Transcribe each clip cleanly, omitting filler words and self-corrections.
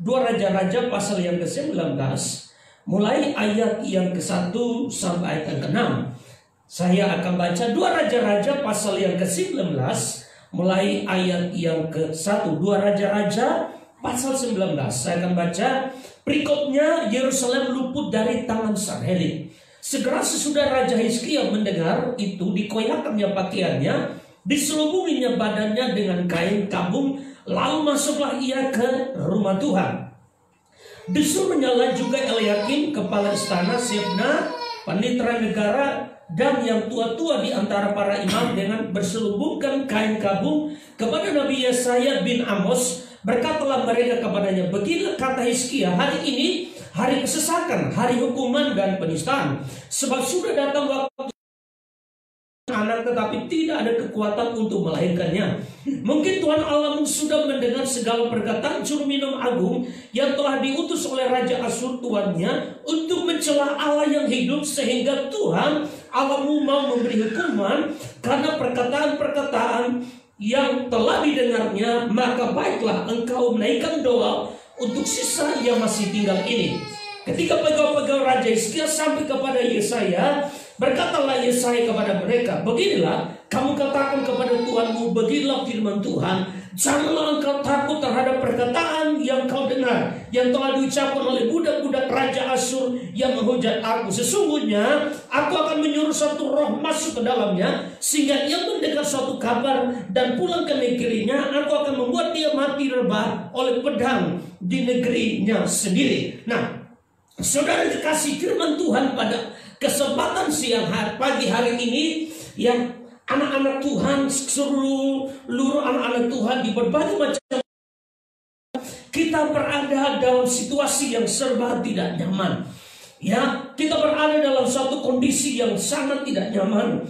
Dua Raja-Raja pasal yang ke-19, mulai ayat yang ke-1 sampai ayat yang ke-6. Saya akan baca Dua Raja-Raja pasal yang ke-19, mulai ayat yang ke-1. Dua Raja-Raja pasal 19. Saya akan baca. Berikutnya Yerusalem luput dari tangan Sanherib. Segera sesudah Raja Hizkia mendengar itu, dikoyakkannya pakaiannya, diselubunginya badannya dengan kain kabung, lalu masuklah ia ke rumah Tuhan. Disuruhnya juga Eliakim kepala istana, Sebna panitera negara, dan yang tua-tua di antara para imam dengan berselubungkan kain kabung kepada Nabi Yesaya bin Amos. Berkatalah mereka kepadanya, beginilah kata Hizkia, hari ini hari kesesakan, hari hukuman dan penistaan, sebab sudah datang waktu anak tetapi tidak ada kekuatan untuk melahirkannya. Mungkin Tuhan Allahmu sudah mendengar segala perkataan juru minum agung yang telah diutus oleh Raja Asyur tuannya untuk mencela Allah yang hidup, sehingga Tuhan Allahmu mau memberi hukuman karena perkataan-perkataan yang telah didengarnya. Maka baiklah engkau menaikkan doa untuk sisa yang masih tinggal ini. Ketika pegawai-pegawai Raja Hizkia sampai kepada Yesaya, berkatalah Yesaya kepada mereka, beginilah kamu katakan kepada Tuhanmu, beginilah firman Tuhan, janganlah engkau takut terhadap perkataan yang kau dengar, yang telah diucapkan oleh budak-budak Raja Asyur yang menghujat aku. Sesungguhnya aku akan menyuruh satu roh masuk ke dalamnya, sehingga ia mendengar suatu kabar dan pulang ke negerinya. Aku akan membuat dia mati rebah oleh pedang di negerinya sendiri. Nah, saudara dikasih firman Tuhan pada kesempatan pagi hari ini, yang anak-anak Tuhan, seluruh anak-anak Tuhan di berbagai macam, kita berada dalam situasi yang serba tidak nyaman. Ya, kita berada dalam suatu kondisi yang sangat tidak nyaman.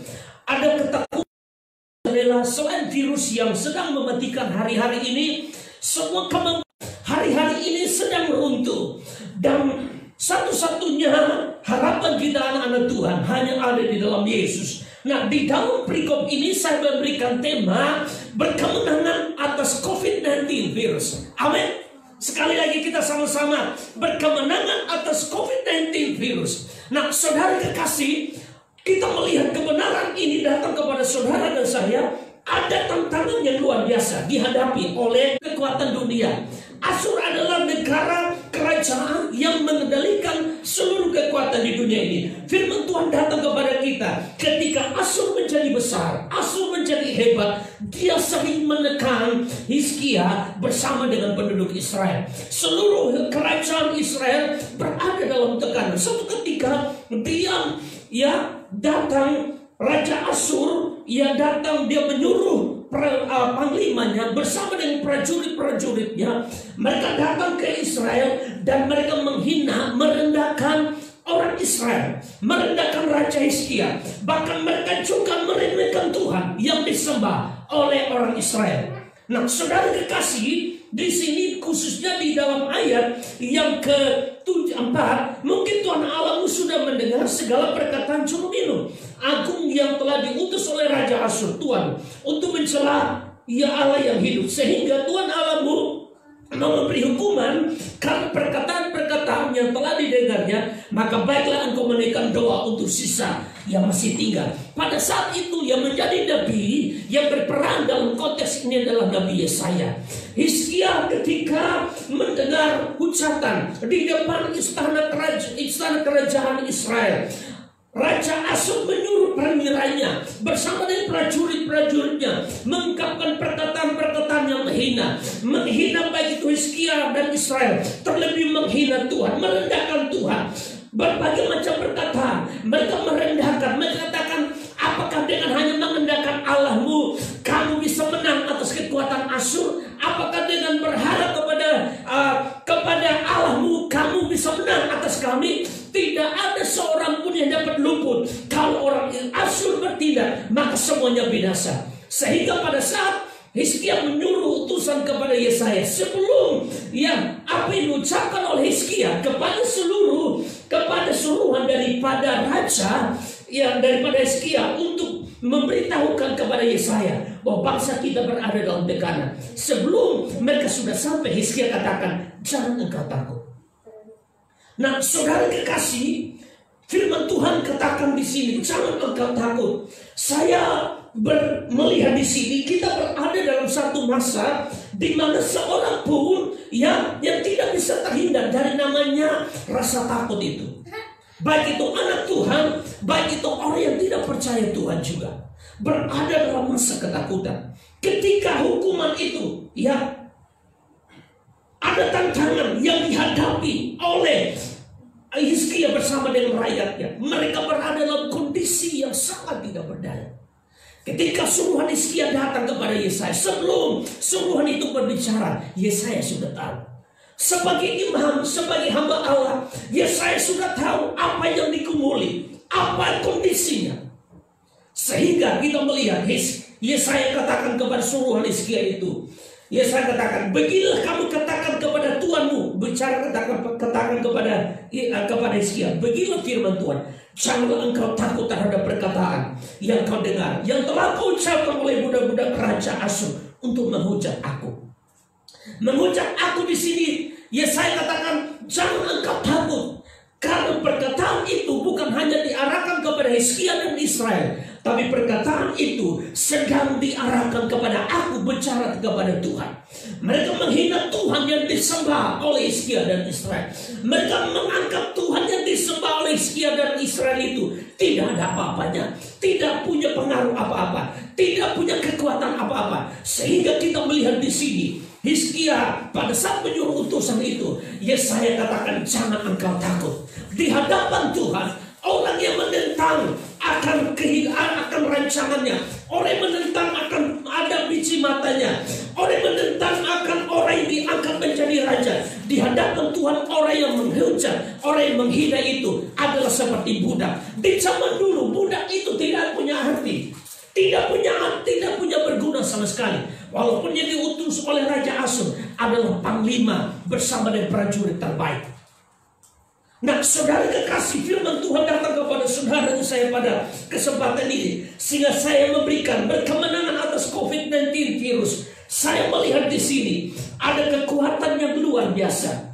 Ada ketakutan adalah selain virus yang sedang mematikan hari-hari ini, semua hari-hari ini sedang runtuh, dan satu-satunya harapan kita anak-anak Tuhan hanya ada di dalam Yesus. Nah, di dalam perikop ini saya memberikan tema berkemenangan atas COVID-19 virus. Amin. Sekali lagi kita sama-sama berkemenangan atas COVID-19 virus. Nah, saudara kekasih, kita melihat kebenaran ini datang kepada saudara dan saya. Ada tantangan yang luar biasa dihadapi oleh kekuatan dunia. Asyur adalah negara kerajaan yang mengendalikan seluruh kekuatan di dunia ini. Firman Tuhan datang kepada kita, ketika Asyur menjadi besar, Asyur menjadi hebat, dia sering menekan Hizkia bersama dengan penduduk Israel. Seluruh kerajaan Israel berada dalam tekanan. Suatu ketika dia datang, Raja Asyur, dia menyuruh panglimanya bersama dengan prajurit-prajuritnya. Mereka datang ke Israel dan mereka menghina, merendahkan orang Israel, merendahkan Raja Hizkia. Bahkan mereka juga meremehkan Tuhan yang disembah oleh orang Israel. Nah, saudara kekasih, di sini khususnya di dalam ayat yang ke-4, mungkin Tuhan Allahmu sudah mendengar segala perkataan juru minum agung yang telah diutus oleh Raja Asyur Tuhan untuk mencela ya Allah yang hidup, sehingga Tuhan Allahmu mau memberi hukuman karena perkataan-perkataan yang telah didengarnya. Maka baiklah engkau menaikkan doa untuk sisa yang masih tinggal. Pada saat itu yang menjadi nabi yang berperan dalam konteks ini adalah Nabi Yesaya. Hizkia ketika mendengar hujatan di depan istana kerajaan Israel, Raja Asyur menyuruh perwiranya bersama dengan prajurit-prajuritnya mengungkapkan perkataan-perkataan yang menghina baik itu Hizkia dan Israel, terlebih menghina Tuhan, merendahkan Tuhan. Berbagai macam perkataan mereka merendahkan, mengatakan, apakah dengan hanya mengendahkan Allahmu kamu bisa menang atas kekuatan Asyur? Apakah dengan berharap kepada Allahmu kamu bisa menang atas kami? Tidak ada seorang pun yang dapat luput. Kalau orang Asyur bertindak, maka semuanya binasa. Sehingga pada saat Hizkia menyuruh utusan kepada Yesaya, sebelum apa yang diucapkan oleh Hizkia kepada suruhan daripada raja, daripada Hizkia untuk memberitahukan kepada Yesaya bahwa bangsa kita berada dalam tekanan. Sebelum mereka sudah sampai, Hizkia katakan, jangan engkau takut. Nah, saudara kekasih, firman Tuhan katakan di sini, jangan engkau takut. Saya melihat di sini kita berada dalam satu masa di mana seorang pun yang tidak bisa terhindar dari namanya rasa takut itu. Baik itu anak Tuhan, baik itu orang yang tidak percaya Tuhan juga berada dalam masa ketakutan. Ketika hukuman itu ada tantangan yang dihadapi oleh Hizkia bersama dengan rakyatnya. Mereka berada dalam kondisi yang sangat tidak berdaya. Ketika suruhan Hizkia datang kepada Yesaya, sebelum suruhan itu berbicara, Yesaya sudah tahu. Sebagai imam, sebagai hamba Allah, Yesaya sudah tahu apa yang dikumuli, apa kondisinya. Sehingga kita melihat Yesaya katakan kepada suruhan Hizkia itu, Yesaya katakan, beginilah kamu katakan kepada Tuhanmu. Bicara katakan kepada Hizkia, beginilah firman Tuhan, janganlah engkau takut terhadap perkataan yang kau dengar, yang telah kau ucapkan oleh budak-budak Raja Asyur untuk menghujat aku. Menghujat aku di sini, Yesaya katakan, jangan engkau takut. Karena perkataan itu bukan hanya diarahkan kepada Hizkia dan Israel, tapi perkataan itu sedang diarahkan kepada aku, bicara kepada Tuhan. Mereka menghina Tuhan yang disembah oleh Hizkia dan Israel. Mereka mengangkat Tuhan yang disembah oleh Hizkia dan Israel itu tidak ada apa-apanya, tidak punya pengaruh apa-apa, tidak punya kekuatan apa-apa. Sehingga kita melihat di sini Hizkia pada saat menyuruh utusan itu, Yesaya katakan, jangan engkau takut. Di hadapan Tuhan, orang yang menentang akan rancangannya, orang yang menentang akan ada biji matanya, orang yang menentang akan orang yang diangkat menjadi raja. Di hadapan Tuhan, orang yang menghujat, orang yang menghina itu adalah seperti budak. Di zaman dulu budak itu tidak punya arti, tidak punya berguna sama sekali. Walaupun yang diutus oleh Raja Asyur adalah panglima bersama dengan prajurit terbaik. Nah, saudara kekasih, firman Tuhan datang kepada saudara dan saya pada kesempatan ini, sehingga saya memberikan berkemenangan atas COVID-19 virus. Saya melihat di sini ada kekuatan yang luar biasa.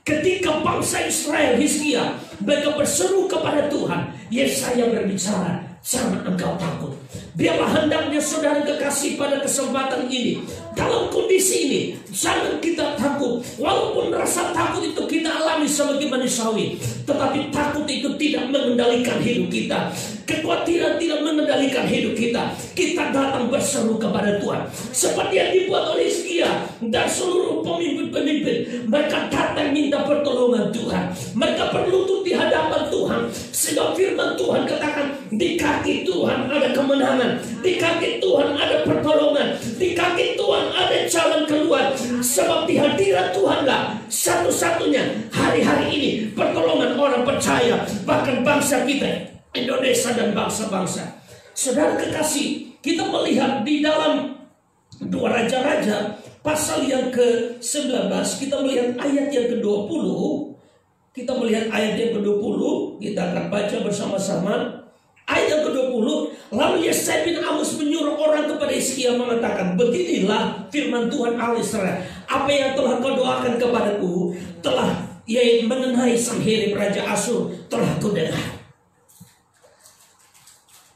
Ketika bangsa Israel, Hizkia, mereka berseru kepada Tuhan, Yesaya berbicara, jangan engkau takut. Biarlah hendaknya saudara kekasih pada kesempatan ini, dalam kondisi ini, jangan kita takut. Walaupun rasa takut itu kita alami sebagai manusiawi, tetapi takut itu tidak mengendalikan hidup kita. Kekhawatiran tidak mengendalikan hidup kita. Kita datang berseru kepada Tuhan, seperti yang dibuat oleh Hizkia dan seluruh pemimpin-pemimpin. Mereka datang minta pertolongan Tuhan. Mereka berlutut di hadapan Tuhan, sehingga firman Tuhan katakan, di kaki Tuhan ada kemenangan, di kaki Tuhan ada pertolongan, di kaki Tuhan ada jalan keluar. Sebab di hadirat Tuhanlah satu-satunya hari-hari ini pertolongan orang percaya, bahkan bangsa kita Indonesia dan bangsa-bangsa. Saudara kekasih, kita melihat di dalam 2 Raja-Raja pasal yang ke-19, kita melihat ayat yang ke-20. Kita melihat ayat yang ke-20, kita akan baca bersama-sama. Ayat yang ke-20, lalu Yesaya bin Amoz menyuruh orang kepada Hizkia mengatakan, beginilah firman Tuhan Allah Israel, apa yang telah kau doakan kepadaku telah mengenai Sanherib Raja Asyur telah kau dengar.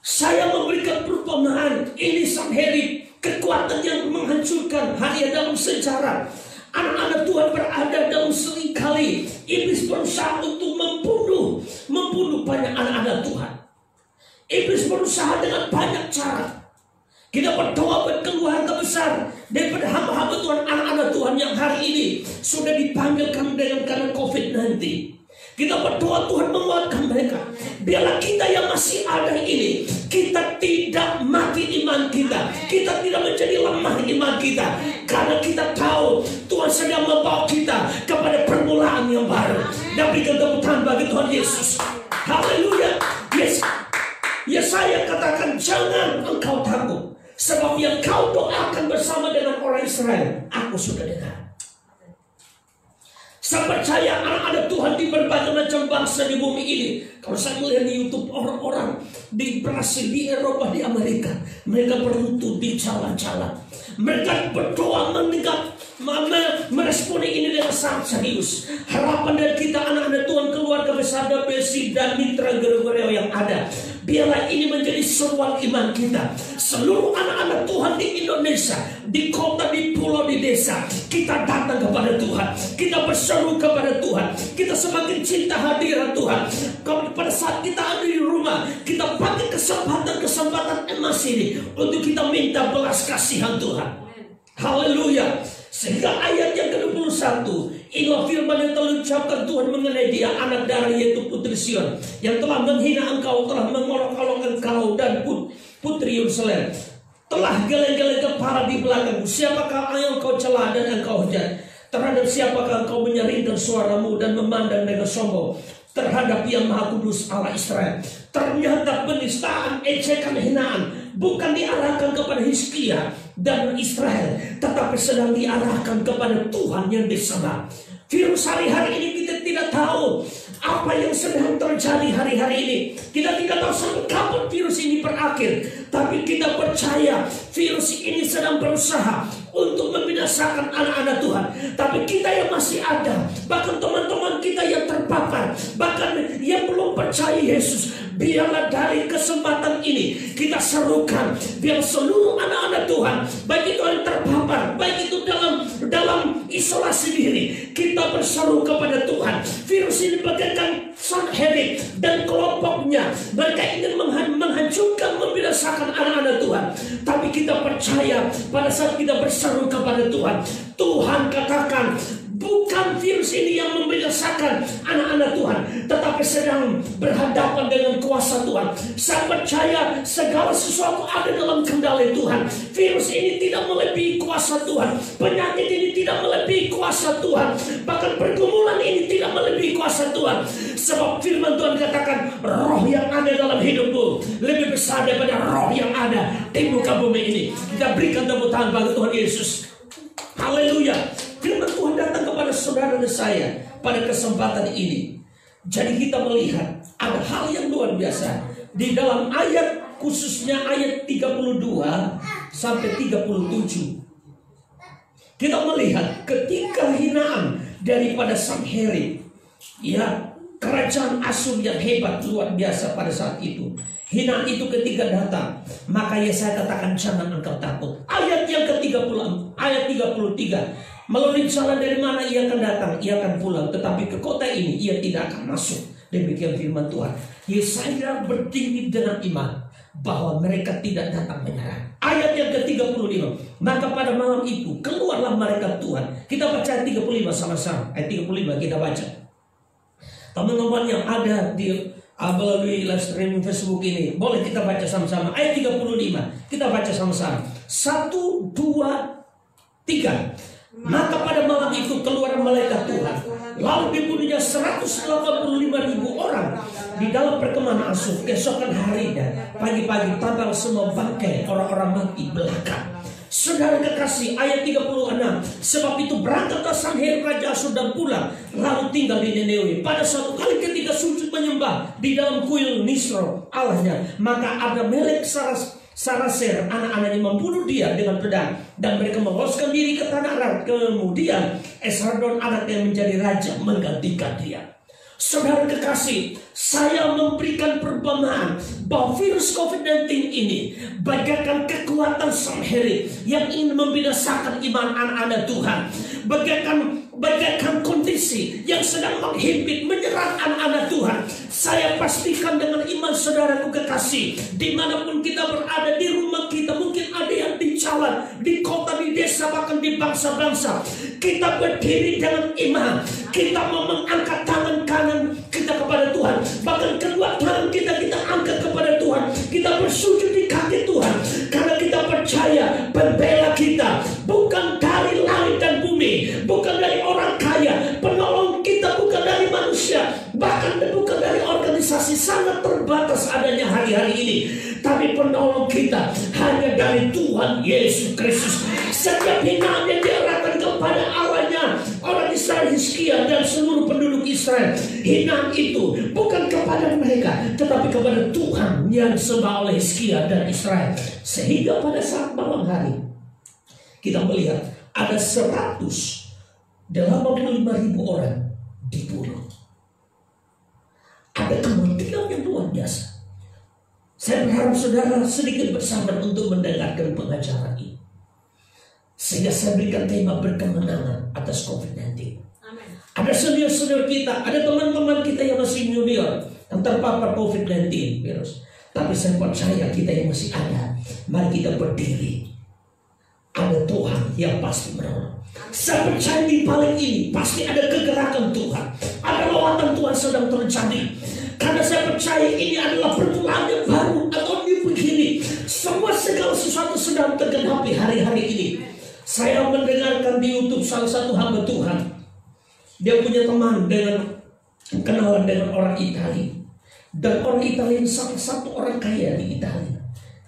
Saya memberikan perumpamaan, ini Sanherib, kekuatan yang menghancurkan hanya dalam sejarah. Anak-anak Tuhan berada dalam seringkali iblis berusaha untuk membunuh banyak anak-anak Tuhan. Iblis berusaha dengan banyak cara. Kita berdoa buat keluarga besar daripada hamba-hamba Tuhan, anak-anak Tuhan yang hari ini sudah dipanggilkan dengan karena COVID-19. Kita berdoa Tuhan menguatkan mereka. Biarlah kita yang masih ada ini, kita tidak mati iman kita, kita tidak menjadi lemah iman kita, karena kita tahu Tuhan sedang membawa kita kepada permulaan yang baru. Dan berikan tepuk tangan bagi Tuhan Yesus. Haleluya. Yesaya katakan, jangan engkau takut, sebab yang kau doakan bersama dengan orang Israel, aku sudah dengar. Saya percaya anak-anak Tuhan di berbagai macam bangsa di bumi ini. Kalau saya melihat di YouTube orang-orang di Brasil, di Eropa, di Amerika, mereka berlutut di jalan-jalan. Mereka berdoa meresponi ini dengan sangat serius. Harapan dari kita anak-anak Tuhan, keluarga besar WBC dan mitra Gregorio yang ada, biarlah ini menjadi seruan iman kita. Seluruh anak-anak Tuhan di Indonesia, di kota, di pulau, di desa, kita datang kepada Tuhan. Kita berseru kepada Tuhan. Kita semakin cinta hadirat Tuhan. Pada saat kita ada di rumah, kita pakai kesempatan emas ini untuk kita minta belas kasihan Tuhan. Haleluya. Sehingga ayat yang ke-21, inilah firman yang telah diucapkan Tuhan mengenai dia, anak darah yaitu Putri Sion, yang telah menghina engkau, telah mengolok-olok engkau dan Putri Yerusalem, telah geleng-geleng kepala di belakangmu. Siapakah yang kau celah dan engkau hujat? Terhadap siapakah engkau menyeringkan suaramu dan memandang dengan sombong? Terhadap yang Maha Kudus Allah Israel. Ternyata penistaan, ejekan, hinaan bukan diarahkan kepada Hizkia dan Israel, tetapi sedang diarahkan kepada Tuhan yang disembah. Virus hari-hari ini kita tidak tahu apa yang sedang terjadi hari-hari ini. Kita tidak tahu sampai kapan virus ini berakhir. Tapi kita percaya virus ini sedang berusaha untuk membinasakan anak-anak Tuhan. Tapi kita yang masih ada, bahkan teman-teman kita yang terpapar, bahkan yang belum percaya Yesus, biarlah dari kesempatan ini kita serukan, biar seluruh anak-anak Tuhan, baik itu yang terpapar, baik itu dalam isolasi diri, kita berseru kepada Tuhan. Virus ini bagaikan Sanherib dan kelompoknya, mereka ingin menghancurkan, membinasakan anak-anak Tuhan. Tapi kita percaya pada saat kita berseru kepada Tuhan, Tuhan katakan, bukan virus ini yang membinasakan anak-anak Tuhan, tetapi sedang berhadapan dengan kuasa Tuhan. Saya percaya segala sesuatu ada dalam kendali Tuhan. Virus ini tidak melebihi kuasa Tuhan. Penyakit ini tidak melebihi kuasa Tuhan. Bahkan pergumulan ini tidak melebihi kuasa Tuhan. Sebab firman Tuhan katakan, roh yang ada dalam hidupmu lebih besar daripada roh yang ada di muka bumi ini. Kita berikan tepuk tangan bagi Tuhan Yesus. Haleluya. Firman Tuhan datang kepada saudara dan saya pada kesempatan ini. Jadi kita melihat ada hal yang luar biasa di dalam ayat, khususnya ayat 32 sampai 37. Kita melihat ketika hinaan daripada Sanherib, ya, kerajaan Asyur yang hebat luar biasa pada saat itu. Hinaan itu ketika datang, maka Yesaya katakan, jangan engkau takut. Ayat yang ke-30, ayat 33. Melalui jalan dari mana ia akan datang, ia akan pulang, tetapi ke kota ini ia tidak akan masuk. Demikian firman Tuhan. Yesaya berdiri dengan iman bahwa mereka tidak datang menyerang. Ayat yang ke-35. Maka pada malam itu keluarlah mereka Tuhan. Kita baca ayat 35 sama-sama. Ayat 35 kita baca. Teman-teman yang ada di melalui live streaming Facebook ini, boleh kita baca sama-sama. Ayat 35 kita baca sama-sama. 1, 2, 3. Maka pada malam itu keluar malaikat Tuhan, lalu dibunuhnya 185.000 orang di dalam perkemahan Asyur. Keesokan harinya pagi-pagi tabal semua bangkai orang-orang mati belaka. Saudara kekasih, ayat 36. Sebab itu berangkatlah Sanherib raja Asyur dan pulang, lalu tinggal di Nineve. Pada suatu kali ketika sujud menyembah di dalam kuil Nisro Allahnya, maka ada Melek Saraser, anak-anaknya membunuh dia dengan pedang, dan mereka meloloskan diri ke tanah Arab. Kemudian Esarhadon anaknya menjadi raja menggantikan dia. Saudara kekasih, saya memberikan perumpamaan bahwa virus COVID-19 ini bagaikan kekuatan Sanherib yang ingin membinasakan iman anak-anak Tuhan. Bagaikan kondisi yang sedang menghimpit, menyerang anak-anak Tuhan. Saya pastikan dengan iman saudaraku kekasih, dimanapun kita berada, di rumah kita, mungkin ada yang di jalan, di kota, di desa, bahkan di bangsa-bangsa, kita berdiri dengan iman. Kita mau mengangkat tangan kanan kita kepada Tuhan, bahkan kedua tangan kita angkat kepada Tuhan. Kita bersujud di kaki Tuhan, karena kita percaya pembela kita bukan dari langit dan bumi, bukan dari orang kaya. Penolong kita bukan dari manusia, bahkan bukan dari organisasi sangat terbatas adanya hari-hari ini. Tapi penolong kita hanya dari Tuhan Yesus Kristus. Setiap hinaan yang diarahkan kepada Allahnya, orang Israel Hizkia dan seluruh penduduk Israel. Hinaan itu bukan kepada mereka, tetapi kepada Tuhan yang disembah oleh Hizkia dan Israel. Sehingga pada saat malam hari kita melihat ada 185.000 orang dibunuh. Ada kematian yang luar biasa. Saya berharap saudara sedikit bersabar untuk mendengarkan pengajaran ini, sehingga saya berikan tema berkemenangan atas COVID-19. Amen. Ada senior-senior kita, ada teman-teman kita yang masih junior yang terpapar COVID-19 virus. Tapi saya percaya kita yang masih ada, mari kita berdiri. Ada Tuhan yang pasti menolong. Saya percaya di balik ini pasti ada kegerakan Tuhan, ada lawatan Tuhan sedang terjadi. Karena saya percaya ini adalah permulaan yang baru atau ini begini. Semua segala sesuatu sedang tergenapi hari-hari ini. Saya mendengarkan di YouTube salah satu hamba Tuhan. Dia punya teman dengan kenalan dengan orang Italia. Dan orang Italia salah satu orang kaya di Italia.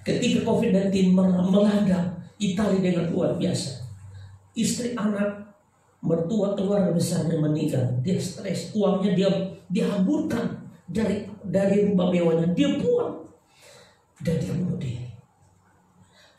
Ketika COVID-19 melanda Italia dengan luar biasa, istri, anak, mertua, keluarga besarnya meninggal. Dia stres, uangnya dia dihamburkan dari rumah mewahnya, dia buang dan dia bunuh diri.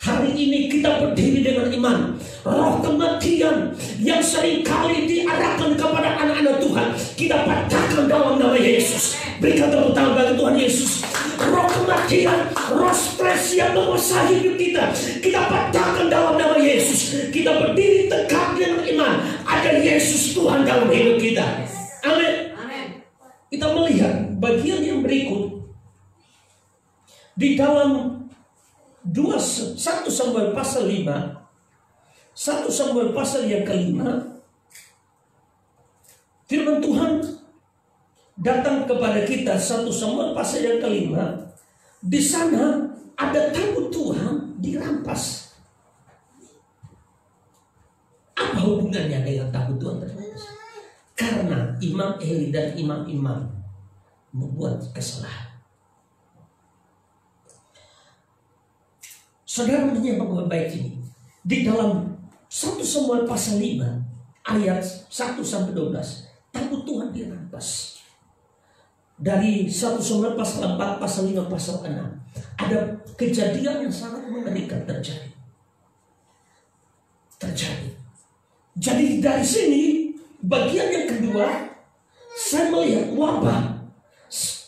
Hari ini kita berdiri dengan iman. Roh kematian yang seringkali diarahkan kepada anak-anak Tuhan, kita patahkan dalam nama Yesus. Berikan tepuk tangan bagi Tuhan Yesus. Roh kematian, roh stres yang menguasai hidup kita, kita patahkan dalam nama Yesus. Kita berdiri tegak dengan iman. Ada Yesus Tuhan dalam hidup kita. Amin. Kita melihat bagian yang berikut di dalam 1 Samuel pasal 5, 1 Samuel pasal yang ke-5, firman Tuhan datang kepada kita. 1 Samuel pasal yang ke-5, di sana ada tabut Tuhan dirampas. Apa hubungannya dengan tabut Tuhan dirampas? Karena Imam Eli dan imam-imam membuat kesalahan. Saudara menyimak baik-baik ini. Di dalam 1 Samuel pasal 5 ayat 1 sampai 12, tabut Tuhan dirampas. Dari 1 Samuel pasal 4, pasal 5, pasal 6, ada kejadian yang sangat mengerikan terjadi. Jadi dari sini bagian yang kedua, saya melihat wabah.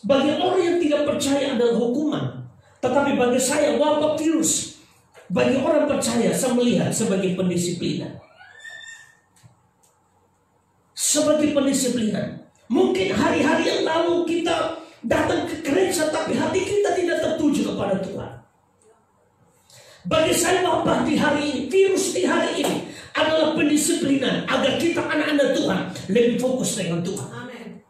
Bagi orang yang tidak percaya adalah hukuman, tetapi bagi saya wabah virus. Bagi orang percaya, saya melihat sebagai pendisiplinan. Sebagai pendisiplinan. Mungkin hari-hari yang lalu kita datang ke gereja, tapi hati kita tidak tertuju kepada Tuhan. Bagi saya wabah di hari ini, virus di hari ini adalah pendisiplinan agar kita anak-anak Tuhan lebih fokus dengan Tuhan. Amen.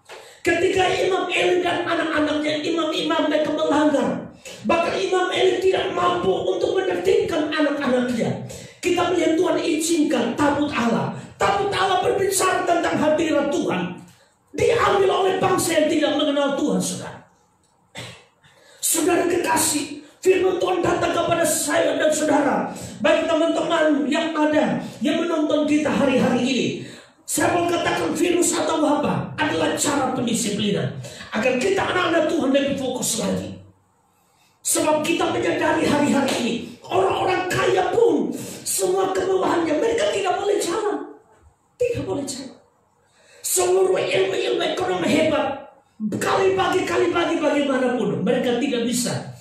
Ketika Imam Eli dan anak-anaknya, imam-imam mereka melanggar, bahkan Imam Eli tidak mampu untuk menertibkan anak-anaknya. Kita melihat Tuhan izinkan tabut Allah. Tabut Allah berbicara tentang hadirat Tuhan, diambil oleh bangsa yang tidak mengenal Tuhan, saudara. Saudara kekasih, firman Tuhan datang kepada saya dan saudara, bagi teman-teman yang ada, yang menonton kita hari-hari ini. Saya mau katakan virus atau wabah adalah cara pendisiplinan, agar kita anak-anak Tuhan lebih fokus lagi. Sebab kita menyadari hari-hari ini, orang-orang kaya pun, semua kemewahannya, mereka tidak boleh jalan. Tidak boleh jalan. Seluruh ilmu-ilmu ekonomi hebat, kali pagi bagaimanapun, mereka tidak bisa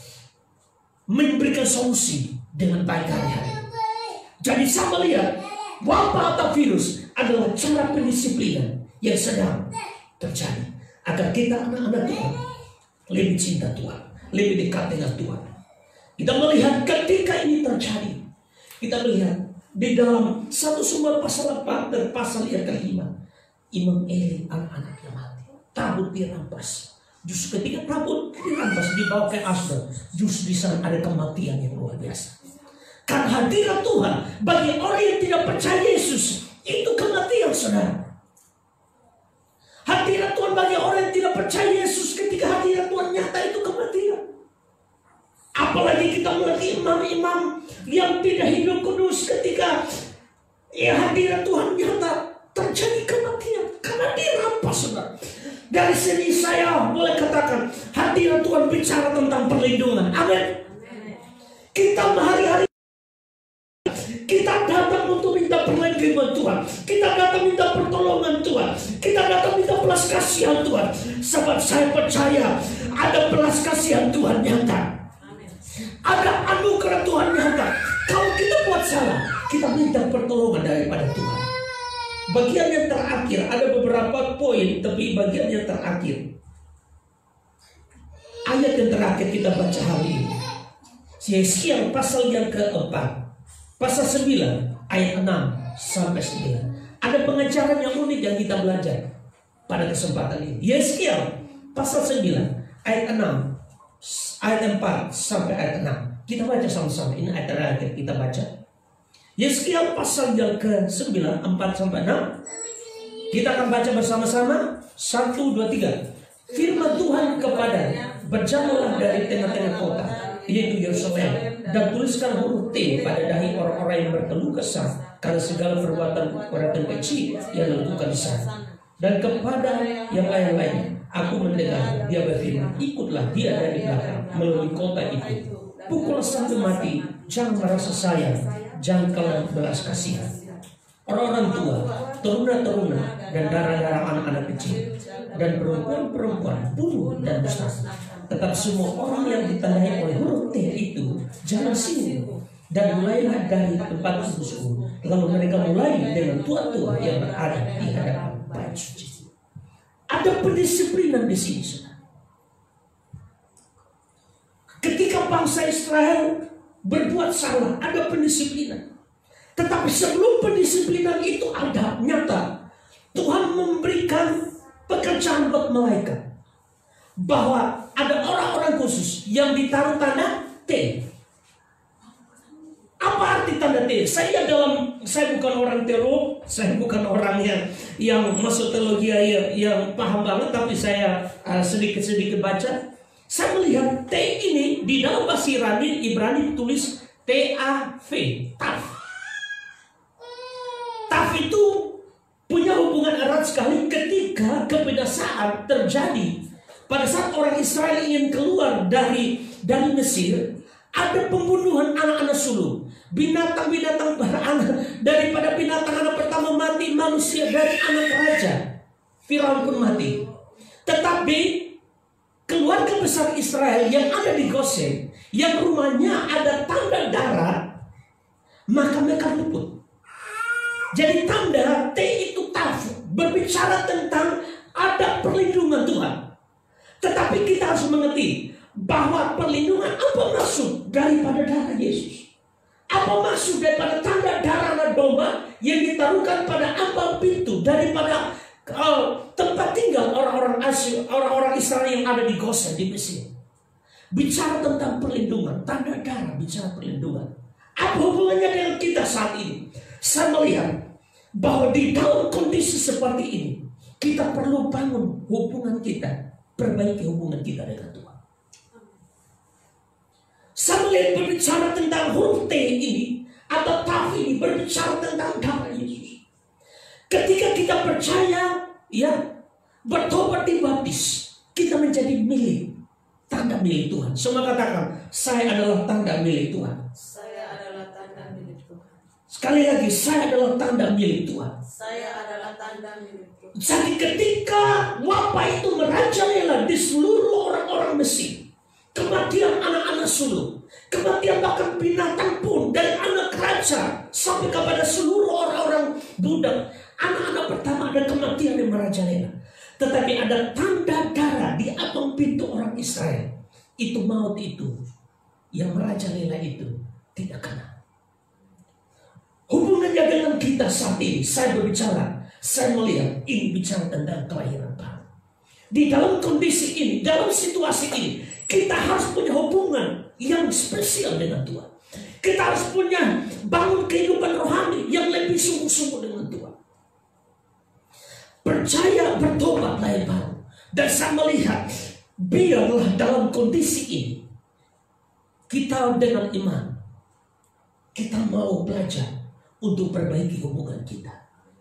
memberikan solusi dengan baik hari-hari. Jadi saya melihat wabah atau virus adalah cara pendisiplinan yang sedang terjadi, agar kita anak-anak Tuhan lebih cinta Tuhan, lebih dekat dengan Tuhan. Kita melihat ketika ini terjadi, kita melihat di dalam 1 Samuel pasal 4 dan pasal yang ke-5, Imam Eli anak-anaknya mati, tabut dirampas. Justru ketika tabut dirampas dibawa ke Asdod, justru di sana ada kematian yang luar biasa. Karena hadirat Tuhan bagi orang yang tidak percaya Yesus itu kematian, saudara. Hadirat Tuhan bagi orang yang tidak percaya Yesus, ketika hadirat Tuhan nyata, itu kematian. Apalagi kita melihat imam-imam yang tidak hidup kudus, ketika hadirat Tuhan nyata, terjadi kematian. Karena Dari sini saya boleh katakan hadirat Tuhan bicara tentang perlindungan. Amin. Kita hari-hari kita datang untuk minta perlindungan Tuhan. Kita datang minta pertolongan Tuhan. Kita datang minta belas kasihan Tuhan. Sebab saya percaya ada belas kasihan Tuhan nyata. Ada anugerah Tuhan nyata. Kalau kita buat salah, kita minta pertolongan daripada Tuhan. Bagian yang terakhir, ada beberapa poin, tapi bagian yang terakhir, ayat yang terakhir kita baca hari ini, Yeskiel pasal yang keempat, pasal 9 ayat 6 sampai 9. Ada pengajaran yang unik yang kita belajar pada kesempatan ini. Yeskiel pasal 9 ayat 6, ayat 4 sampai ayat 6. Kita baca sama-sama, ini ayat terakhir kita baca. Yeskiel pasal yang ke-9 4 sampai 6. Kita akan baca bersama-sama. 1, 2, 3. Firman Tuhan kepadanya, berjalanlah dari tengah-tengah kota, yaitu Yerusalem, dan tuliskan huruf T pada dahi orang-orang yang berkeluh kesah karena segala perbuatan kecil yang dilakukan di sana. Dan kepada yang lain-lainnya aku mendengar dia berfirman, ikutlah dia dari belakang melalui kota itu, pukul sampai mati, jangan merasa sayang, jangan kalian belas kasihan. Orang-orang tua, teruna-teruna, dan darah-darah anak-anak kecil, dan perempuan-perempuan, buruh dan mustahil. Tetap semua orang yang ditandai oleh huruf T itu jangan singgung, dan mulailah dari tempat kudusku. Lalu mereka mulai dengan tua-tua yang berada di hadapan bait suci. Ada pendisiplinan di sini, saudara. Ketika bangsa Israel berbuat salah, ada pendisiplinan. Tetapi sebelum pendisiplinan itu ada nyata, Tuhan memberikan pekerjaan buat malaikat, bahwa ada orang-orang khusus yang ditaruh tanda T. Apa arti tanda T? Saya bukan orang teolog, saya bukan orang yang masuk teologi yang paham banget, tapi saya sedikit-sedikit baca. Saya melihat T ini di dalam bahasa Ibrani ditulis TAV, taf. Taf itu punya hubungan erat sekali ketika kebinasaan terjadi. Pada saat orang Israel ingin keluar dari Mesir, ada pembunuhan anak-anak sulung. Binatang-binatang beranak, daripada binatang anak pertama mati, manusia dari anak raja Firaun pun mati. Tetapi keluarga besar Israel yang ada di Gosen, yang rumahnya ada tanda darah, maka mereka luput. Jadi tanda T itu taf, berbicara tentang ada perlindungan Tuhan. Tetapi kita harus mengerti bahwa perlindungan apa maksud daripada darah Yesus? Apa maksud daripada tanda darah domba yang ditaruhkan pada ambang pintu daripada tempat tinggal orang-orang asing, orang-orang Israel yang ada di Gosen di Mesir? Bicara tentang perlindungan, tanda darah bicara perlindungan. Apa hubungannya dengan kita saat ini? Saya melihat bahwa di dalam kondisi seperti ini, kita perlu bangun hubungan kita, perbaiki hubungan kita dengan Tuhan. Saya melihat berbicara tentang huruf T ini atau taf ini berbicara tentang darah Yesus. Ketika kita percaya, ya, bertobat dibaptis, kita menjadi milik, tanda milik Tuhan. Semua katakan, saya adalah tanda milik Tuhan. Saya adalah tanda milik Tuhan. Sekali lagi, saya adalah tanda milik Tuhan. Saya adalah tanda milik Tuhan. Jadi ketika wabah itu merajalela di seluruh orang-orang Mesir, kematian anak-anak sulung, kematian bahkan binatang pun, dari anak raja sampai kepada seluruh orang-orang budak, anak-anak pertama ada kematian yang merajalela. Tetapi ada tanda darah di ambang pintu orang Israel. Itu maut itu yang merajalela itu tidak kena. Hubungannya dengan kita saat ini, saya berbicara, saya melihat ini bicara tentang kelahiran baru. Di dalam kondisi ini, dalam situasi ini, kita harus punya hubungan yang spesial dengan Tuhan. Kita harus punya bangun kehidupan rohani yang lebih sungguh-sungguh dengan Tuhan. Percaya, bertobat lahir baru. Dan saya melihat, biarlah dalam kondisi ini, kita dengan iman, kita mau belajar untuk perbaiki hubungan kita.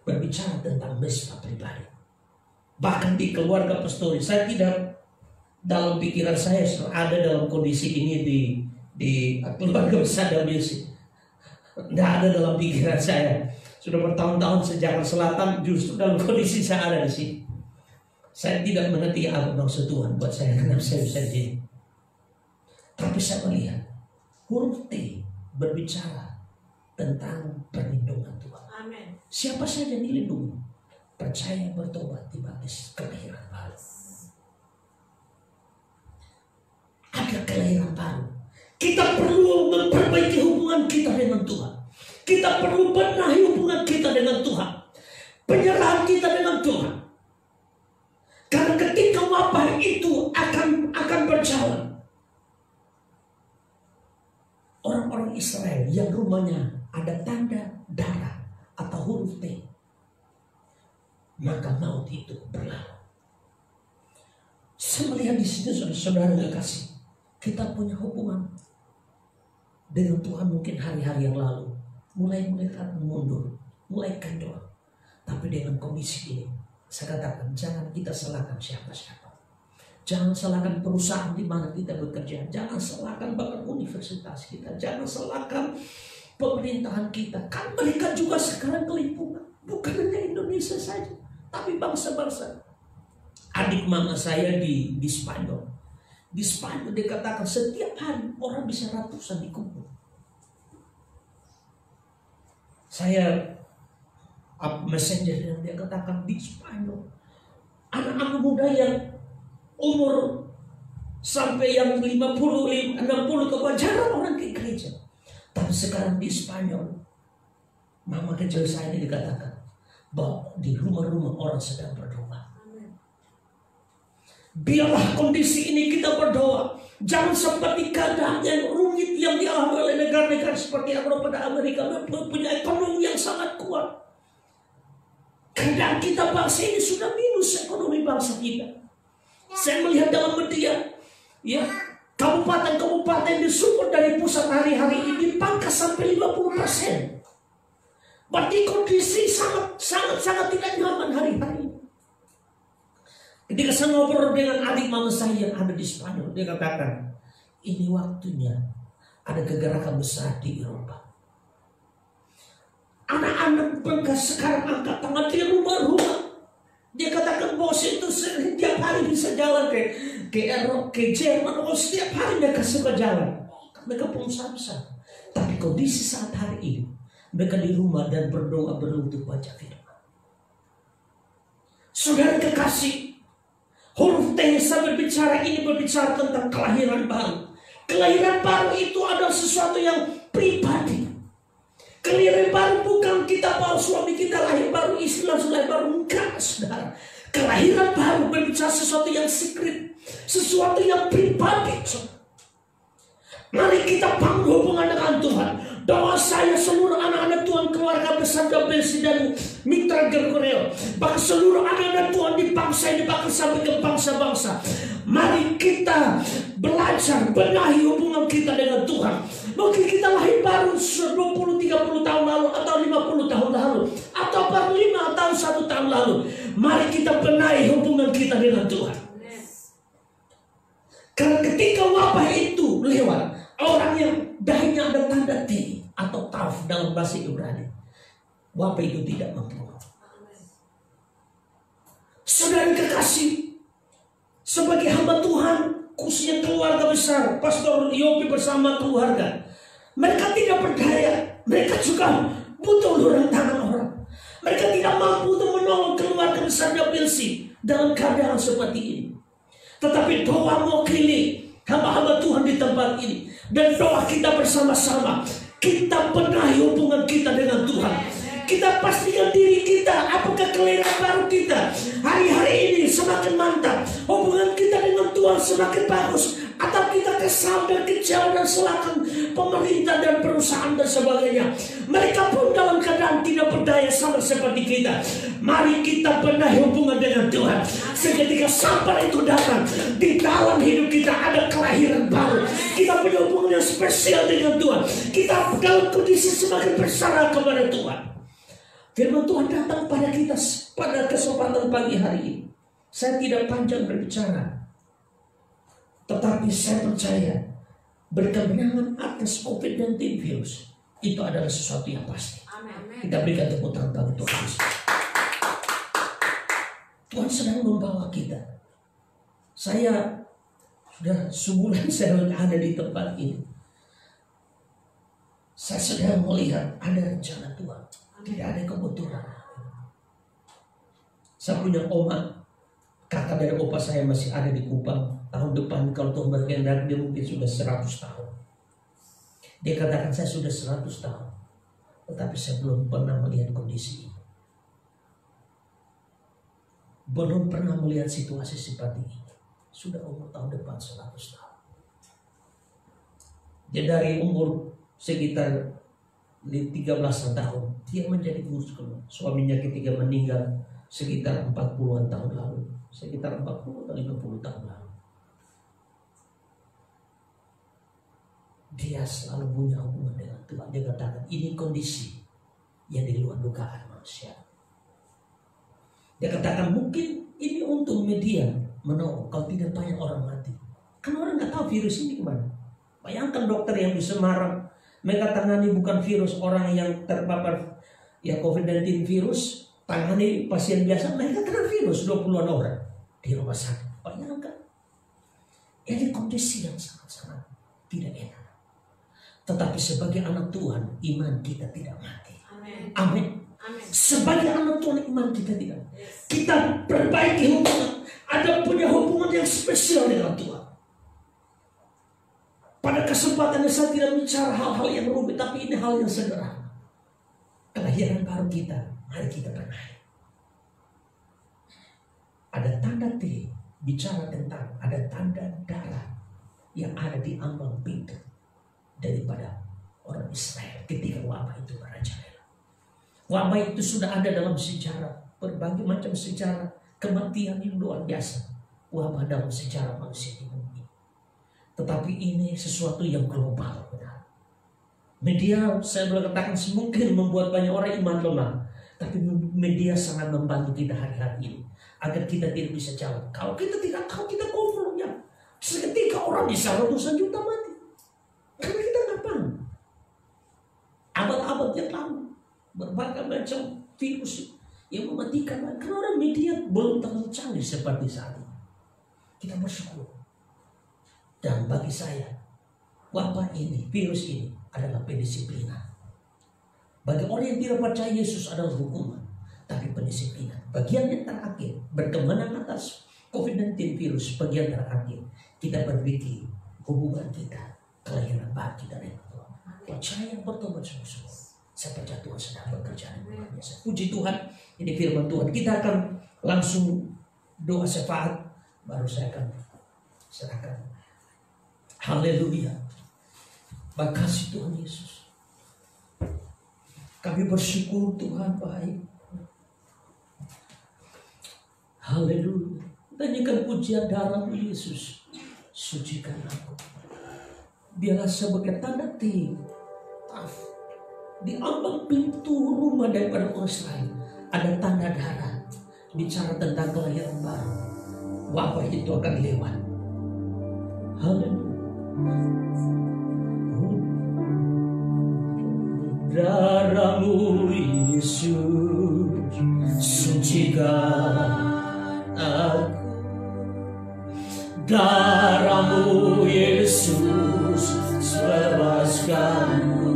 Berbicara tentang mesbah pribadi. Bahkan di keluarga pastoris, saya tidak dalam pikiran saya ada dalam kondisi ini di keluarga besar WC. Tidak ada dalam pikiran saya. Sudah bertahun-tahun sejak selatan justru dalam kondisi saya ada di sini. Saya tidak mengerti apa maksud Tuhan buat saya, kenapa saya bisa di sini. Tapi saya melihat huruf T berbicara tentang perlindungan Tuhan. Amin. Siapa saja dilindungi, percaya, bertobat, dibaptis, kelahiran baru. Ada kelahiran baru. Kita perlu memperbaiki hubungan kita dengan Tuhan. Kita perlu benahi hubungan kita dengan Tuhan. Penyerahan kita dengan Tuhan. Karena ketika wabah itu akan berjalan, orang-orang Israel yang rumahnya ada tanda darah atau huruf T, maka maut itu berlalu. Saya melihat di sini saudara kasih, kita punya hubungan dengan Tuhan mungkin hari-hari yang lalu, mulai mundur, mulai kendor. Tapi dengan kondisi ini, saya katakan jangan kita salahkan siapa-siapa. Jangan salahkan perusahaan di mana kita bekerja. Jangan salahkan bahkan universitas kita. Jangan salahkan pemerintahan kita. Kan mereka juga sekarang kelimpungan. Bukan hanya Indonesia saja, tapi bangsa-bangsa. Adik mama saya di Spanyol. Di Spanyol dikatakan setiap hari orang bisa ratusan dikumpul. Saya messenger yang dia katakan di Spanyol, anak-anak muda yang umur sampai yang 50, 60 ke bawah jarang orang ke gereja. Tapi sekarang di Spanyol, mama kecil saya ini dikatakan bahwa di rumah-rumah orang sedang berdoa. Biarlah kondisi ini kita berdoa. Jangan seperti keadaan yang rumit yang dialami oleh negara-negara seperti Eropa dan Amerika, mempunyai ekonomi yang sangat kuat. Keadaan kita bangsa ini sudah minus ekonomi bangsa kita. Saya melihat dalam media, ya, kabupaten-kabupaten disupport dari pusat hari-hari ini dipangkas sampai 50%. Berarti kondisi sangat tidak nyaman hari-hari ini. Ketika saya ngobrol dengan adik mama saya yang ada di Spanyol, dia katakan, ini waktunya ada kegerakan besar di Eropa. Anak-anak mereka sekarang angkat tangan di rumah-rumah. Dia katakan bos itu setiap hari bisa jalan ke Eropa, ke Jerman. Oh, setiap hari mereka suka jalan. Mereka pengusaha besar. Tapi kondisi saat hari ini, mereka di rumah dan berdoa berlutut baca firman. Saudara kekasih, huruf T saya berbicara ini berbicara tentang kelahiran baru. Kelahiran baru itu adalah sesuatu yang pribadi. Kelahiran baru bukan kita baru suami kita lahir baru, istri langsung lahir baru. Enggak, saudara. Kelahiran baru berbicara sesuatu yang secret, sesuatu yang pribadi. Mari kita bangun hubungan dengan Tuhan. Doa saya seluruh anak-anak Tuhan, keluarga besar WC dan mitra Gergoreo, bahkan seluruh anak-anak Tuhan di bangsa ini, bahkan sampai ke bangsa-bangsa. Mari kita belajar benahi hubungan kita dengan Tuhan. Mungkin kita lahir baru 20-30 tahun lalu, atau 50 tahun lalu, atau baru 5 tahun 1 tahun lalu. Mari kita benahi hubungan kita dengan Tuhan. Karena ketika wabah itu lewat, orang yang dahinya ada tanda T atau taf dalam bahasa Ibrani, wabah itu tidak membunuh. Saudara kekasih, sebagai hamba Tuhan, khususnya keluarga besar, Pastor Yopi bersama keluarga, mereka tidak berdaya. Mereka juga butuh uluran tangan orang. Mereka tidak mampu untuk menolong keluarga besar WLC dalam keadaan seperti ini. Tetapi doa mewakili hamba-hamba Tuhan di tempat ini, dan doa kita bersama-sama, kita benahi hubungan kita dengan Tuhan. Kita pastikan diri kita, apakah kelahiran baru kita hari-hari ini semakin mantap, hubungan kita dengan Tuhan semakin bagus, atau kita kesal dan kecewa dan salahkan pemerintah dan perusahaan dan sebagainya. Mereka pun dalam keadaan tidak berdaya sama seperti kita. Mari kita benahi hubungan dengan Tuhan. Seketika sabar itu datang, di dalam hidup kita ada kelahiran baru. Kita punya hubungan yang spesial dengan Tuhan. Kita dalam kondisi semakin bersarah kepada Tuhan. Firman Tuhan datang pada kita pada kesempatan pagi hari ini. Saya tidak panjang berbicara, tetapi saya percaya berkemenangan atas COVID-19 virus itu adalah sesuatu yang pasti. Amin. Kita berikan tepuk tangan bagi Tuhan Yesus. Tuhan sedang membawa kita. Saya sudah sebulan saya ada di tempat ini. Saya sedang melihat ada rencana Tuhan. Tidak ada kebetulan. Saya punya oma, kakak dari opa saya masih ada di Kupang. Tahun depan kalau Tuhan berkehendak dia mungkin sudah 100 tahun. Dia katakan saya sudah 100 tahun. Tetapi saya belum pernah melihat kondisi ini. Belum pernah melihat situasi seperti ini. Sudah umur tahun depan 100 tahun. Dia dari umur sekitar 13 tahun dia menjadi kurus keluar. Suaminya ketika meninggal sekitar 40-an tahun lalu, sekitar 40 atau 50 tahun lalu. Dia selalu punya hubungan dengan Tuhan. Dia katakan ini kondisi yang di luar dugaan manusia. Dia katakan mungkin ini untuk media menolong kalau tidak banyak orang mati. Kan orang nggak tahu virus ini kemana. Bayangkan dokter yang di Semarang mereka tangani bukan virus orang yang terpapar ya COVID-19 virus, tangani pasien biasa, mereka kena virus 20-an orang di rumah sakit. Bayangkan. Ini kondisi yang sangat-sangat tidak enak. Tetapi sebagai anak Tuhan, iman kita tidak mati. Amin. Amin. Amin. Sebagai anak Tuhan, iman kita tidak. Kita perbaiki hubungan. Ada punya hubungan yang spesial dengan Tuhan. Pada kesempatan ini saya tidak bicara hal-hal yang rumit, tapi ini hal yang sederhana. Kelahiran baru kita, mari kita bermain. Ada tanda T, bicara tentang ada tanda darah yang ada di ambang pintu daripada orang Israel ketika wabah itu merajalela. Wabah itu sudah ada dalam sejarah, berbagai macam sejarah kematian yang luar biasa. Wabah dalam sejarah manusia di bumi. Tetapi ini sesuatu yang global, benar. Media, saya boleh katakan mungkin membuat banyak orang iman lemah, tapi media sangat membantu kita hari-hari ini agar kita tidak bisa jawab. Kalau kita tidak tahu, kita konfliknya. Seketika orang bisa ratusan juta mati. Karena kita nggak paham. Abad-abad yang lalu berbagai macam virus yang mematikan. Karena orang media belum terlalu canggih seperti saat ini. Kita bersyukur. Dan bagi saya, wabah ini, virus ini adalah pendisiplinan. Bagi orang yang tidak percaya Yesus adalah hukuman, tapi pendisiplinan. Bagian yang terakhir, berkemenangan atas COVID-19 virus, bagian terakhir, kita berpikir hubungan kita, kelahiran baru kita dengan Tuhan. Percaya yang bertobat sungguh-sungguh. Saya percaya Tuhan sedang bekerja dengan luar biasa. Puji Tuhan, ini firman Tuhan. Kita akan langsung doa syafaat, baru saya akan serahkan. Haleluya. Makasih Tuhan Yesus. Kami bersyukur Tuhan baik. Haleluya. Nyanyikan pujian darah-Mu Yesus. Sucikan aku. Biarlah sebagai tanda di ambang pintu rumah daripada orang Israel ada tanda darah. Bicara tentang kelahiran baru. Wabah itu akan lewat. Haleluya. Darah-Mu Yesus, sucikan aku. Darah-Mu Yesus, bebaskanku.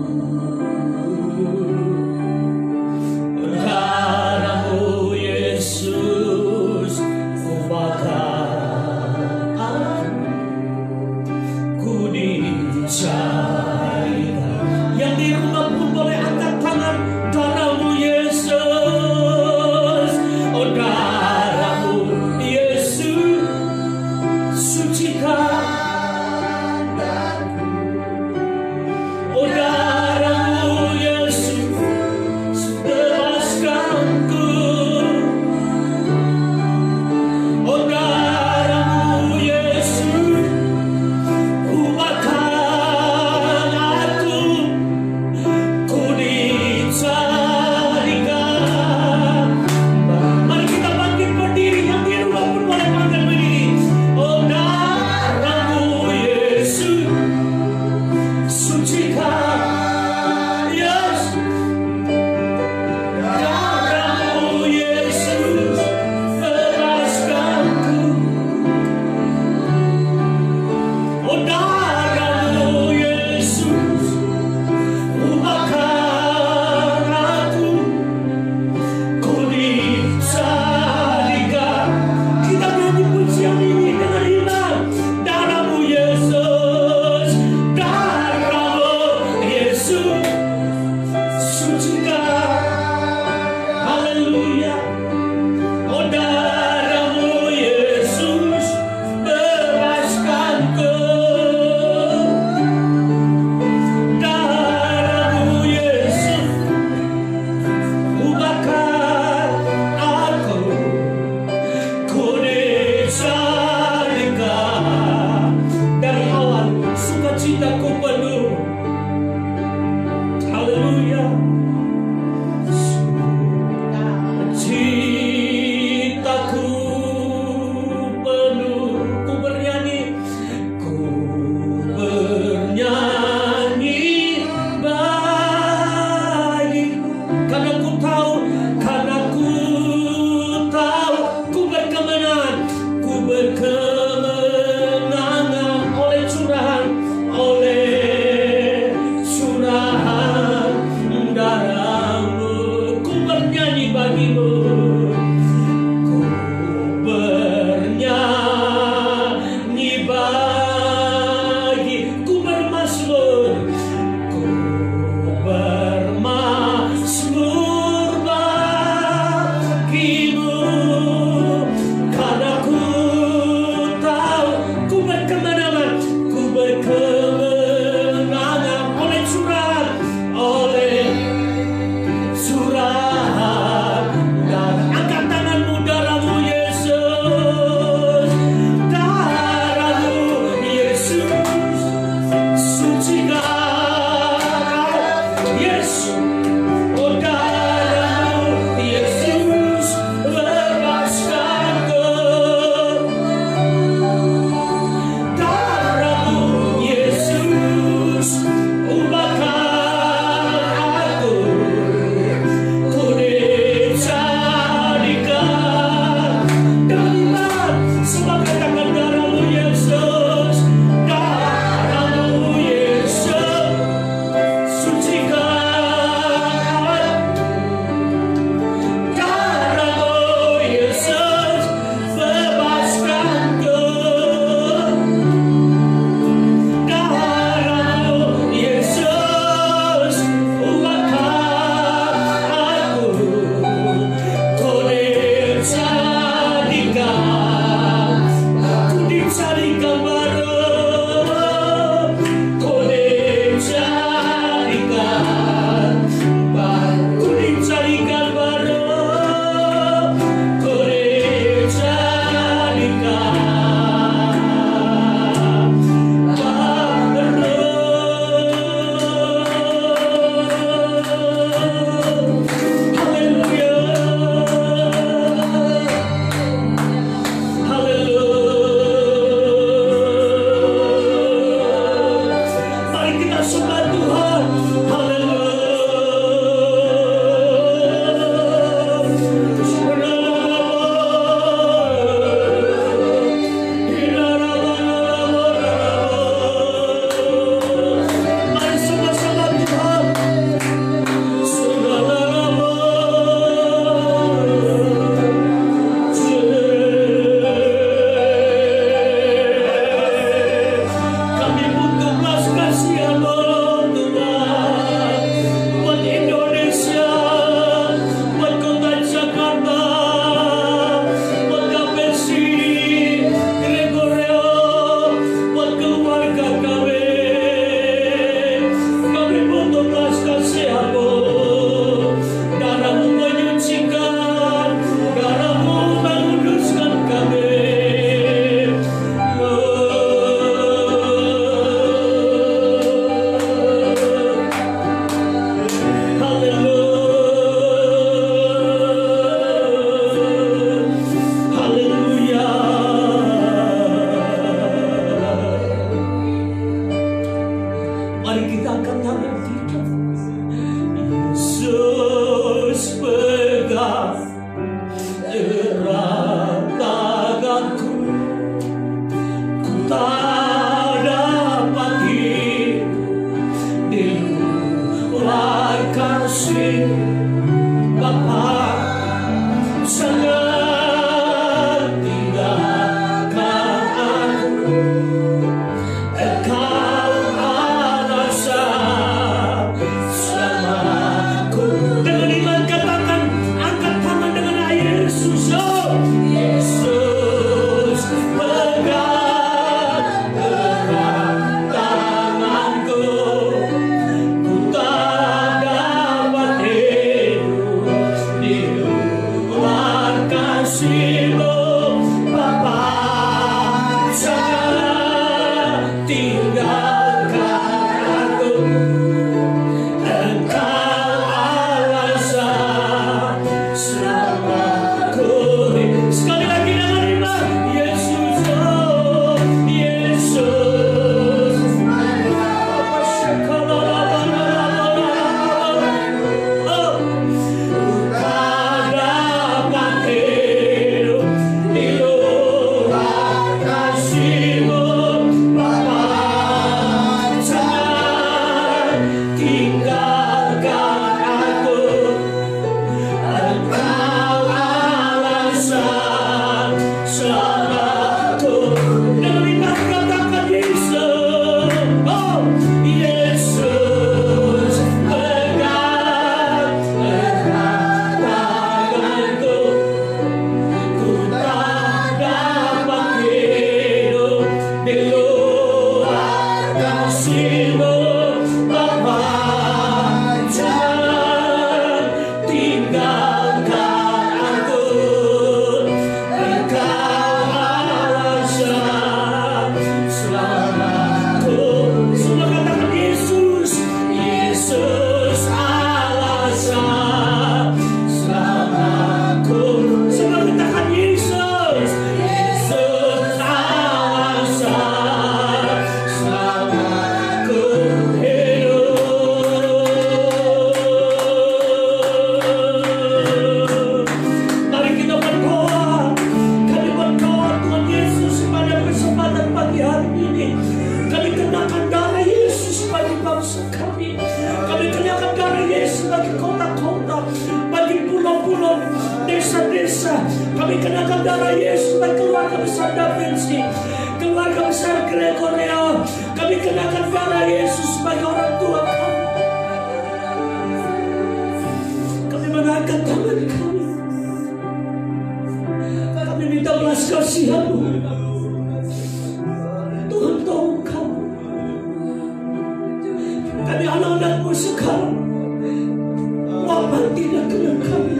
Darah-Mu Yesus, ubahkan aku. Ku dicarikan. Yang di rumah pun boleh angkat tangan. Darah-Mu Yesus, oh darah-Mu Yesus, sucikan Jangan tinggalkan aku, Engkau alasan selamatku. Sekali lagi dengan iman, Yesus, oh Yesus. Oh, bukan dapat hidup di luar kasih-Mu, Bapa. Jangan tinggalkan aku, Engkau alasan selamatku. Dengan iman katakan Yesus, oh Yesus, pegang tanganku. Ku tak dapat hidup di luar kasih-Mu, Bapa. Jangan tinggalkan aku, Engkau alasan selamatku. Semua katakan Yesus, Yesus alasan selamatku. Semua katakan Yesus, Yesus alasan selamatku hidup. Mari kita berdoa. Kami berdoa Tuhan Yesus pada kesempatan pagi hari ini. Kami kenakan darah Yesus bagi bangsa kami. Kami kenakan darah Yesus bagi kota-kota, bagi pulau-pulau, desa-desa. Kami kenakan darah Yesus bagi keluarga besar Da Vinci, keluarga besar Gregoria. Kami kenakan darah Yesus bagi orang tua kami. Kami mengangkat tangan kami. Kami minta belas kasihan-Mu. Tuhan, tolong kami. Kami anak-anak-Mu sekarang. Wabah tidak kena kami.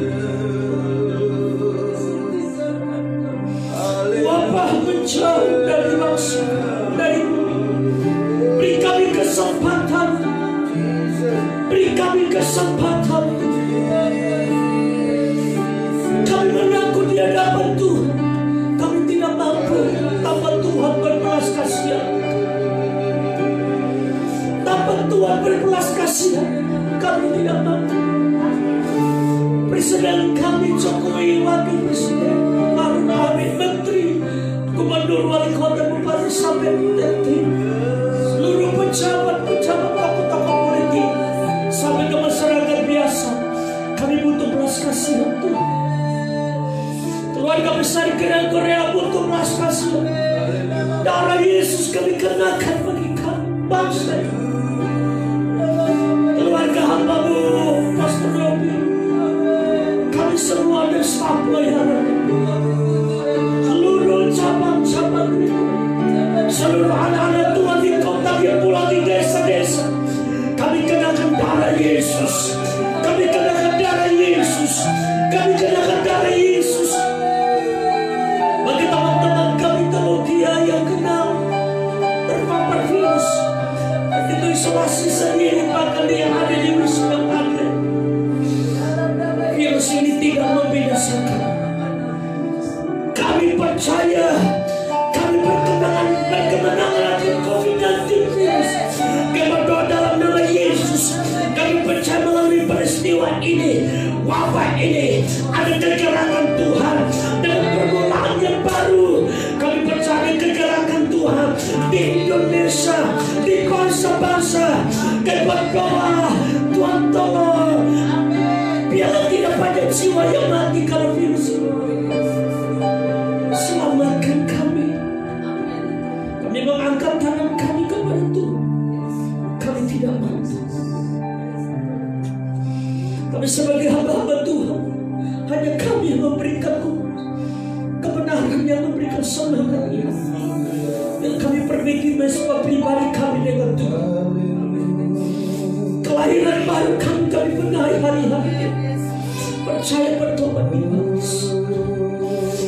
Wabah menjauh dari bangsa, dari bumi. Beri kami kesempatan. Beri kami kesempatan. Kami mengaku di hadapan Tuhan. Kami tidak mampu tanpa Tuhan berbelas kasihan. Tanpa Tuhan berbelas kasihan, kami tidak mampu. Presiden kami Jokowi, Wakil Presiden Maruf Amin, Menteri, Gubernur, Wali Kota, Bupati sampai Bupati, seluruh pejabat-pejabat tokoh-tokoh politik sampai ke masyarakat biasa, kami butuh belas kasihan Tuhan. Keluarga besar Korea butuh belas kasihan. Darah Yesus kami kenakan bagi kami bangsa ini. Keluarga hamba-Mu Pastor Robi, kami semua ada staf pelayanan, seluruh cabang-cabang itu, seluruh anak-anak Tuhan di kota, di pulau, di desa-desa. Kami kenakan darah Yesus. Kami kenakan darah Yesus. Kami kenakan darah Yesus. Bagi teman-teman kami teologia yang kenal terpapar virus, begitu isolasi sendiri, bahkan yang ada di Wisma Atlet. Virus ini tidak membinasakan. Kami percaya, kami berkemenangan atas COVID-19 virus. Kami berdoa dalam nama Yesus. Kami percaya melalui peristiwa ini, wabah ini, ada kegerakan Tuhan dengan permulaan yang baru. Kami percaya kegerakan Tuhan di Indonesia, di bangsa-bangsa. Kami berdoa, Tuhan tolong, biarlah tidak banyak jiwa yang mati karena virus ini. Selamatkan kami. Kami mengangkat tangan kami kepada Tuhan. Kami tidak mampu. Kami sebagai hamba-hamba Tuhan, hanya kami yang memberikan kebenaran, yang memberikan semangat ini. Dan kami perbaiki mesbah pribadi kami dengan Tuhan. Kelahiran baru kami benahi hari-hari ini. Percaya, bertobat, bebas.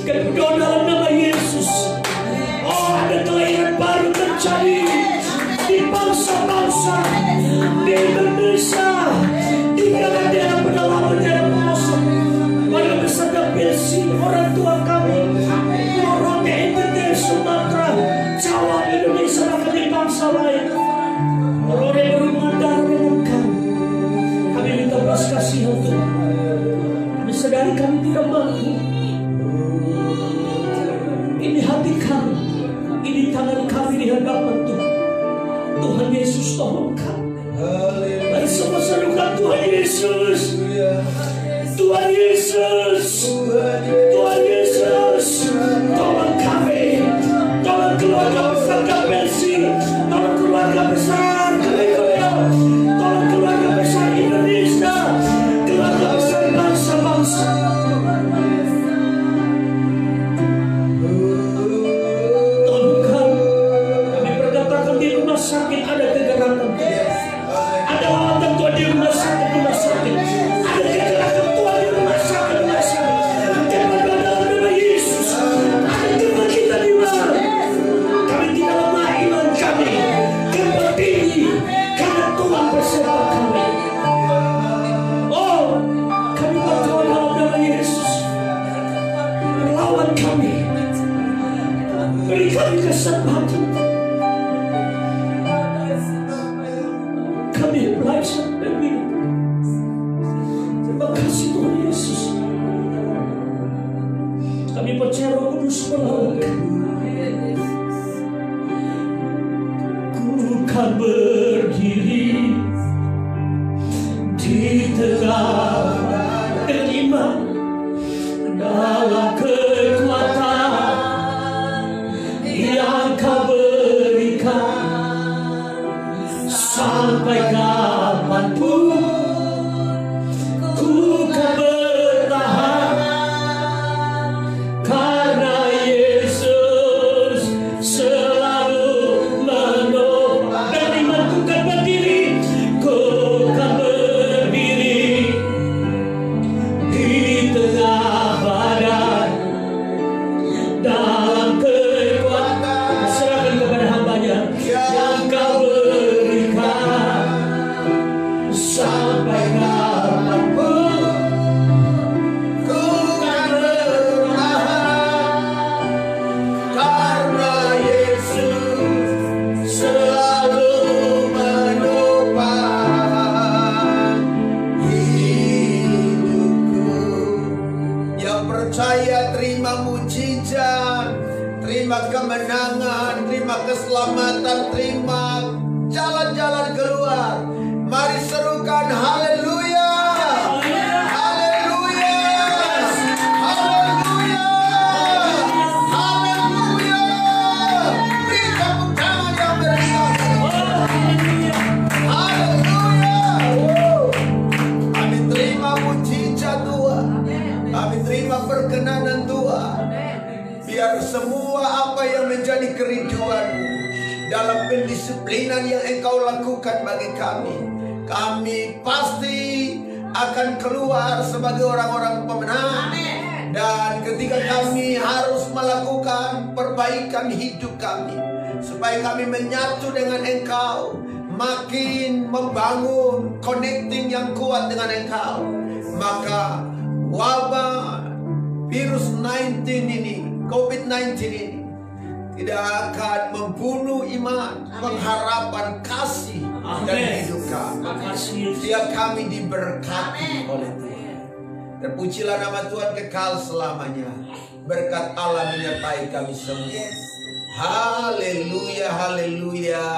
Kami berdoa dalam nama Yesus. Oh, ada Indonesia, tinggalkan daerah pedalaman, daerah pelosok, pada beserta Besi, orang tua kami, Merauke, NTT, Sumatera, Jawa, Indonesia, bahkan di bangsa lain, meroreh berhubungan darah dengan kami. Kami minta belas kasihan Tuhan. Kami sadari kami tidak mampu. Ini hati kami, ini tangan kami di hadapan Tuhan. Tuhan Yesus tolong kami. Mari semua serukan Tuhan Yesus. Tuhan Yesus. Tuhan Yesus. Tolong kami. Tolong keluarga besar KPLC. Tolong keluarga besar Gereja. Tolong keluarga besar Indonesia. Keluarga besar bangsa-bangsa. Tolong kami perkatakan di rumah sakit ada kegerakan Tuhan. Ada lawatan Tuhan di rumah sakit. Ada kegerakan Tuhan di rumah sakit. Jangan dalam nama Yesus. Ada kebangkitan di mana? Kami tidak lemah iman kami. Kami tinggi karena Tuhan beserta kami. Oh, kami berdoa dalam nama Yesus. Lawan kami. Beri kami kesempatan. Kami belajar lebih. Terima kasih Tuhan Yesus. Kami percaya Roh Kudus menolong kami. Ku kan berdiri di tengah iman dalam kekuatan yang Kau berikan. Sampai kapanpun ku kan bertahan, karena Yesus selalu menopang. Dan imanku kan berdiri, ku kan berdiri di tengah badan dalam kekuatan. Serahkan kepada hamba-Nya yang Kau berikan. Sampai kapanpun ku kan bertahan, karena Yesus selalu menopang hidupku. Yang percaya terima mujizat, terima kemenangan, terima keselamatan, terima jalan-jalan keluar. Mari serukan haleluya. Haleluya. Haleluya. Haleluya. Beri tepuk tangan yang meriah. Haleluya. Kami terima mujizat Tuhan. Kami terima perkenanan Tuhan. Biar semua apa yang menjadi kerinduan dalam pendisiplinan yang Engkau lakukan bagi kami pasti akan keluar sebagai orang-orang pemenang. Dan ketika kami harus melakukan perbaikan hidup kami, supaya kami menyatu dengan Engkau, makin membangun connecting yang kuat dengan Engkau, maka wabah virus 19 ini, COVID-19 ini tidak akan membunuh iman, pengharapan, kasih dan hidup kami. Setiap kami diberkati oleh Tuhan. Terpujilah nama Tuhan kekal selamanya. Berkat Allah menyertai kami semua. Haleluya, haleluya.